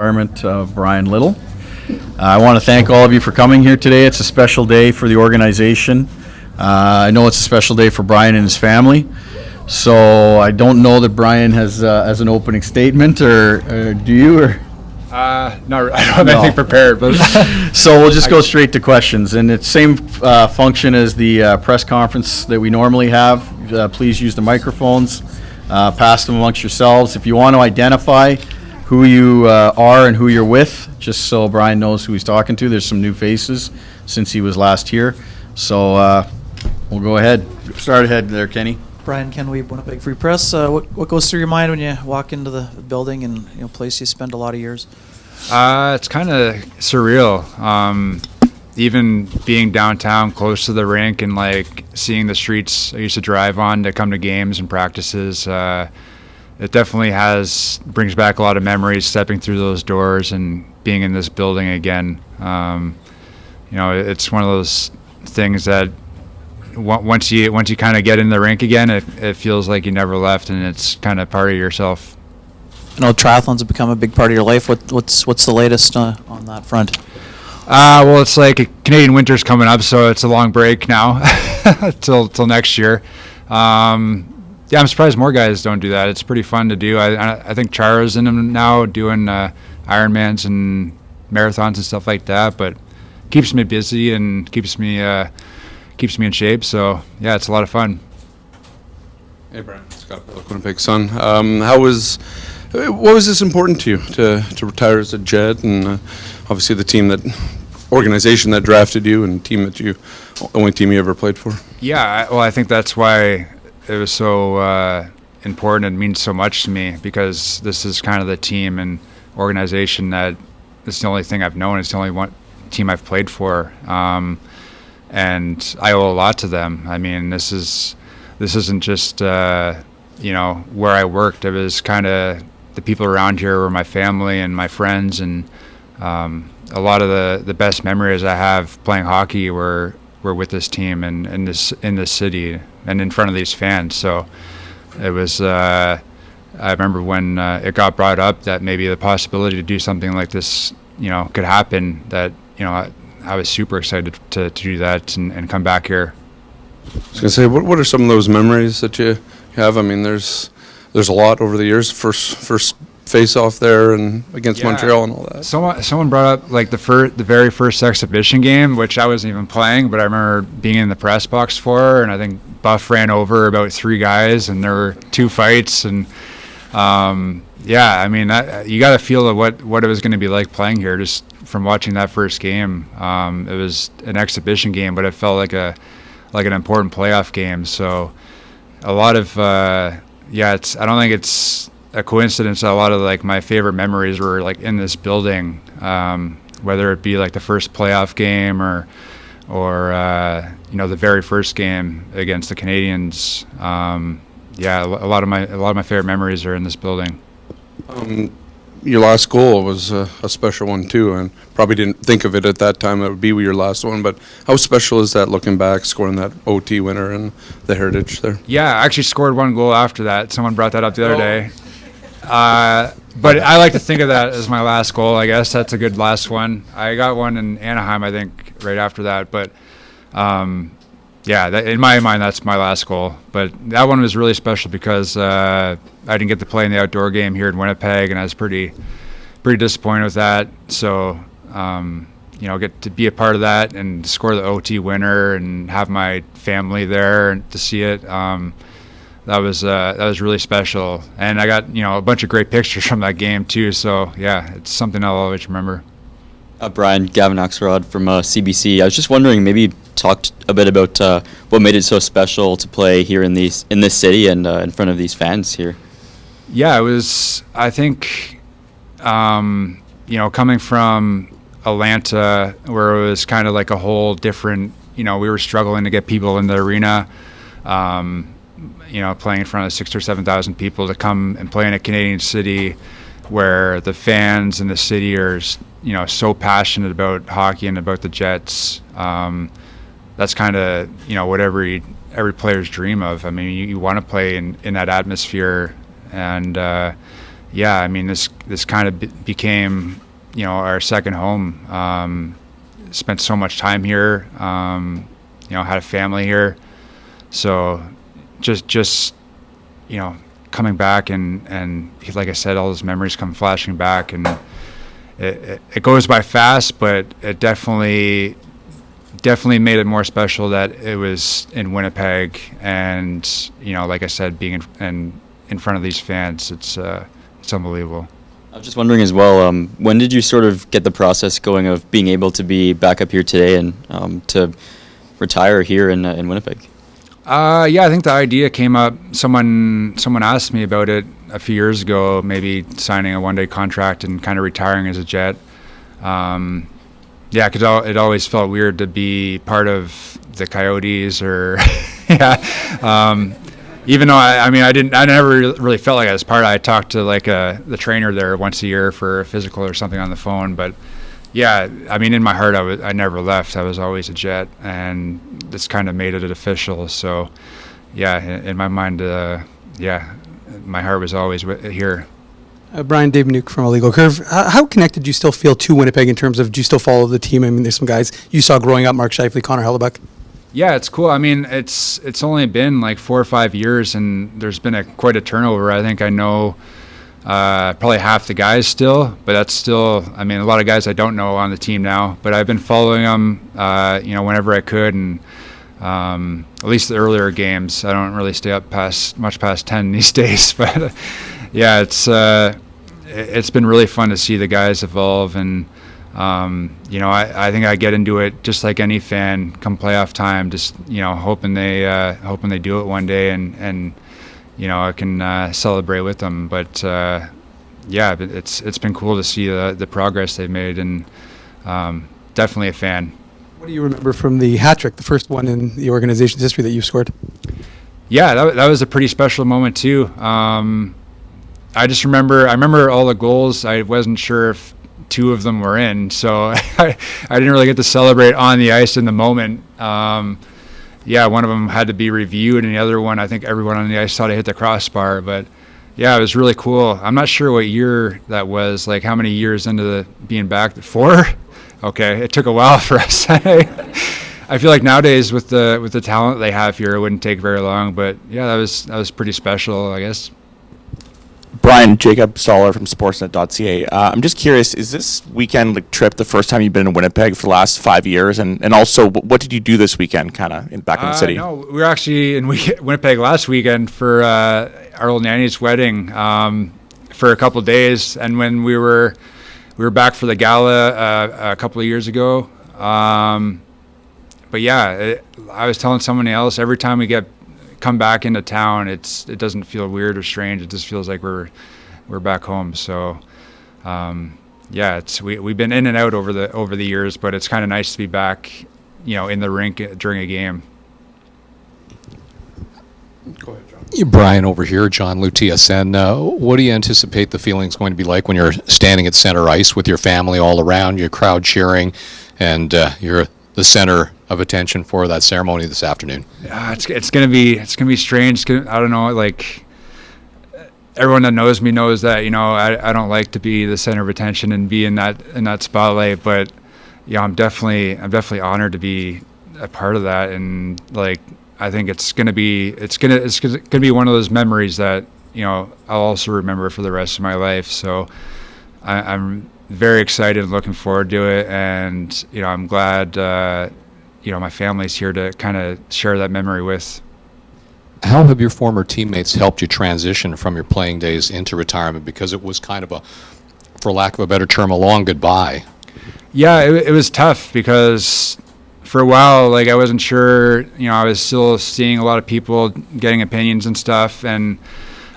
Environment of Bryan Little. I want to thank all of you for coming here today. It's a special day for the organization. I know it's a special day for Bryan and his family. So I don't know that Bryan has an opening statement, or do you? Or? No, I don't have anything prepared. But so we'll just go straight to questions, and it's same function as the press conference that we normally have. Please use the microphones, pass them amongst yourselves. If you want to identify who you are and who you're with, just so Bryan knows who he's talking to. There's some new faces since he was last here. So we'll go ahead. Start ahead there, Kenny. Bryan, Ken Weeb, Winnipeg Free Press. What goes through your mind when you walk into the building and place you spend a lot of years? It's kind of surreal. Even being downtown, close to the rink, and like seeing the streets I used to drive on to come to games and practices. It definitely brings back a lot of memories stepping through those doors and being in this building again. It's one of those things that once you kind of get in the rink again, it feels like you never left, and it's kind of part of yourself. I know triathlons have become a big part of your life. What's the latest on that front? Well, it's like Canadian winter's coming up, so it's a long break now till next year. Yeah, I'm surprised more guys don't do that. It's pretty fun to do. I think Chara's in them now doing Ironmans and marathons and stuff like that, but keeps me busy and keeps me in shape. So yeah, it's a lot of fun. Hey, Bryan. Scott Bullock, Winnipeg Sun. What was this important to you to retire as a Jet, and obviously the organization that drafted you, and only team you ever played for? Yeah, I think that's why it was so important and means so much to me, because this is kind of the team and organization that it's the only thing I've known. It's the only one team I've played for, and I owe a lot to them. I mean, this isn't just where I worked. It was kind of the people around here were my family and my friends, and a lot of the best memories I have playing hockey were with this team and in this city and in front of these fans. So it was I remember when it got brought up that maybe the possibility to do something like this could happen, that I was super excited to do that and come back here. I was going to say, what are some of those memories that you have? I mean, there's a lot over the years. First face-off there and against Montreal and all that. Someone brought up like the very first exhibition game, which I wasn't even playing, but I remember being in the press box for, and I think Buff ran over about 3 guys, and there were 2 fights, and I mean, you got to feel what it was going to be like playing here just from watching that first game. It was an exhibition game, but it felt like an important playoff game. So a lot of I don't think it's a coincidence that a lot of like my favorite memories were like in this building, whether it be like the first playoff game or the very first game against the Canadians. A lot of my favorite memories are in this building. Your last goal was a special one too, and probably didn't think of it at that time that would be your last one, but how special is that, looking back, scoring that OT winner and the heritage there? Yeah, I actually scored 1 goal after that. Someone brought that up the other day. But I like to think of that as my last goal. I guess that's a good last one. I got one in Anaheim, I think, right after that. But in my mind, that's my last goal. But that one was really special because I didn't get to play in the outdoor game here in Winnipeg, and I was pretty disappointed with that. So get to be a part of that and score the OT winner and have my family there and to see it. That was really special, and I got a bunch of great pictures from that game too. So yeah, it's something I'll always remember. Bryan, Gavin Axelrod from CBC. I was just wondering, maybe talked a bit about what made it so special to play here in this city and in front of these fans here. Yeah, it was. I think coming from Atlanta, where it was kind of like a whole different. We were struggling to get people in the arena. Playing in front of 6,000 or 7,000 people, to come and play in a Canadian city where the fans in the city are, so passionate about hockey and about the Jets. That's kind of, what every player's dream of. I mean, you want to play in that atmosphere, and I mean, this this kind of became, our second home. Spent so much time here, had a family here. So just coming back and like I said, all those memories come flashing back, and it goes by fast, but it definitely made it more special that it was in Winnipeg, and like I said, being in front of these fans, it's unbelievable. I was just wondering as well, when did you sort of get the process going of being able to be back up here today and to retire here in Winnipeg? Yeah, I think the idea came up. Someone asked me about it a few years ago, maybe signing a one-day contract and kind of retiring as a Jet. Yeah, because it always felt weird to be part of the Coyotes, or even though I never really felt like I was part of it. I talked to the trainer there once a year for a physical or something on the phone, but yeah, in my heart, I never left. I was always a Jet, and this kind of made it official. So, yeah, in my mind, my heart was always here. Brian, Dave Nuke from Illegal Curve. How connected do you still feel to Winnipeg in terms of, do you still follow the team? There's some guys you saw growing up, Mark Scheifele, Connor Hellebuck. Yeah, it's cool. It's only been like 4 or 5 years, and there's been quite a turnover. I think I know probably half the guys still, but that's still, a lot of guys I don't know on the team now. But I've been following them, whenever I could, and at least the earlier games. I don't really stay up much past 10 these days, but yeah, it's been really fun to see the guys evolve, and I think I get into it just like any fan come playoff time, just hoping they do it one day, and I can celebrate with them. But yeah, it's been cool to see the progress they've made, and definitely a fan. What do you remember from the hat trick, the first one in the organization's history that you scored? Yeah, that was a pretty special moment too. I remember all the goals. I wasn't sure if 2 of them were in, so I didn't really get to celebrate on the ice in the moment. Yeah, one of them had to be reviewed, and the other one, I think everyone on the ice thought I hit the crossbar. But yeah, it was really cool. I'm not sure what year that was, like how many years into being back. 4? Okay, it took a while for us. I feel like nowadays with the talent they have here, it wouldn't take very long. But yeah, that was pretty special, I guess. Brian, Jacob Stoller from Sportsnet.ca. I'm just curious, is this weekend trip the first time you've been in Winnipeg for the last 5 years? And also, what did you do this weekend, back in the city? No, we were actually in Winnipeg last weekend for our old nanny's wedding for a couple days, and when we were back for the gala a couple of years ago. But yeah, I was telling someone else, every time we come back into town, it doesn't feel weird or strange. It just feels like we're back home. So yeah, we've been in and out over the years, but it's kind of nice to be back, in the rink during a game. Go ahead, John. Brian over here, John Liu, TSN. What do you anticipate the feeling's going to be like when you're standing at center ice with your family all around, your crowd cheering, and you're the center of attention for that ceremony this afternoon? It's gonna be strange. I don't know, like everyone that knows me knows that I don't like to be the center of attention and be in that spotlight, but I'm definitely honored to be a part of that, and I think it's gonna be one of those memories that I'll also remember for the rest of my life. So I'm very excited and looking forward to it, and I'm glad my family's here to kind of share that memory with. How have your former teammates helped you transition from your playing days into retirement? Because it was kind of for lack of a better term, a long goodbye. Yeah, it was tough because for a while, I wasn't sure, I was still seeing a lot of people getting opinions and stuff, and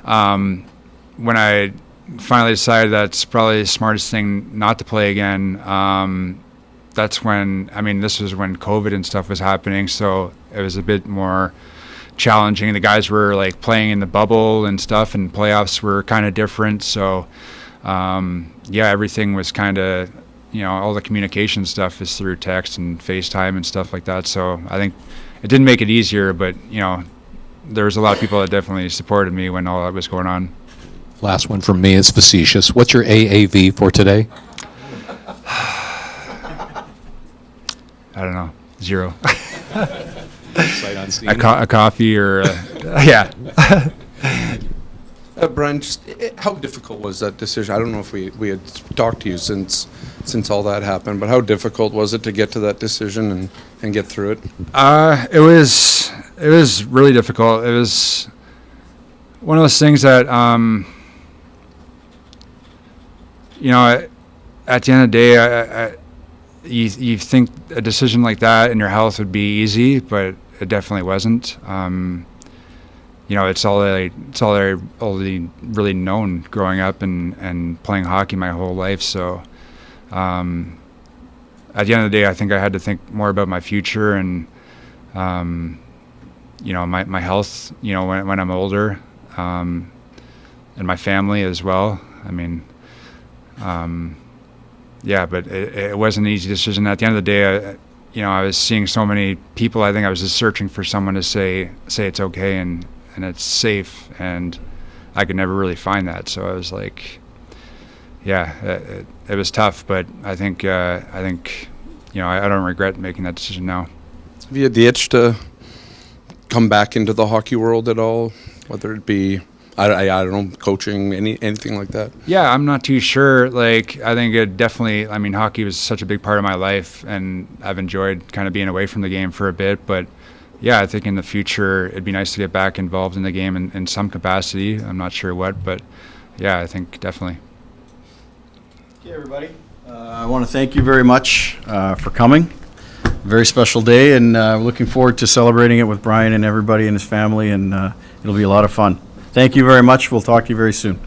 when I finally decided that's probably the smartest thing not to play again, that's when, this was when COVID and stuff was happening, so it was a bit more challenging. The guys were playing in the bubble and stuff, and playoffs were kind of different, so yeah, everything was kind of, all the communication stuff is through text and FaceTime and stuff like that, so I think it didn't make it easier, but there was a lot of people that definitely supported me when all that was going on. last one from me is facetious. What's your AAV for today? I don't know. 0. Sight unseen. A coffee or yeah. Bryan, just how difficult was that decision? I don't know if we had talked to you since all that happened, but how difficult was it to get to that decision and get through it? It was really difficult. It was one of those things that you know, at the end of the day, you think a decision like that in your health would be easy, but it definitely wasn't. You know, it's all I really known growing up and playing hockey my whole life. So at the end of the day, I think I had to think more about my future and you know, my health, you know, when I'm older, and my family as well. I mean, yeah, but it wasn't an easy decision. At the end of the day, you know, I was seeing so many people. I think I was just searching for someone to say it's okay and it's safe, and I could never really find that. So I was like, yeah, it was tough, but I think you know, I don't regret making that decision now. Have you had the itch to come back into the hockey world at all, whether it be I don't know, coaching, anything like that? Yeah, I'm not too sure. Like, I think it definitely, I mean, hockey was such a big part of my life, and I've enjoyed kind of being away from the game for a bit. But yeah, I think in the future, it'd be nice to get back involved in the game in some capacity. I'm not sure what, but yeah, I think definitely. Okay, everybody. I want to thank you very much for coming. Very special day, and looking forward to celebrating it with Bryan and everybody and his family, and it'll be a lot of fun. Thank you very much. We'll talk to you very soon.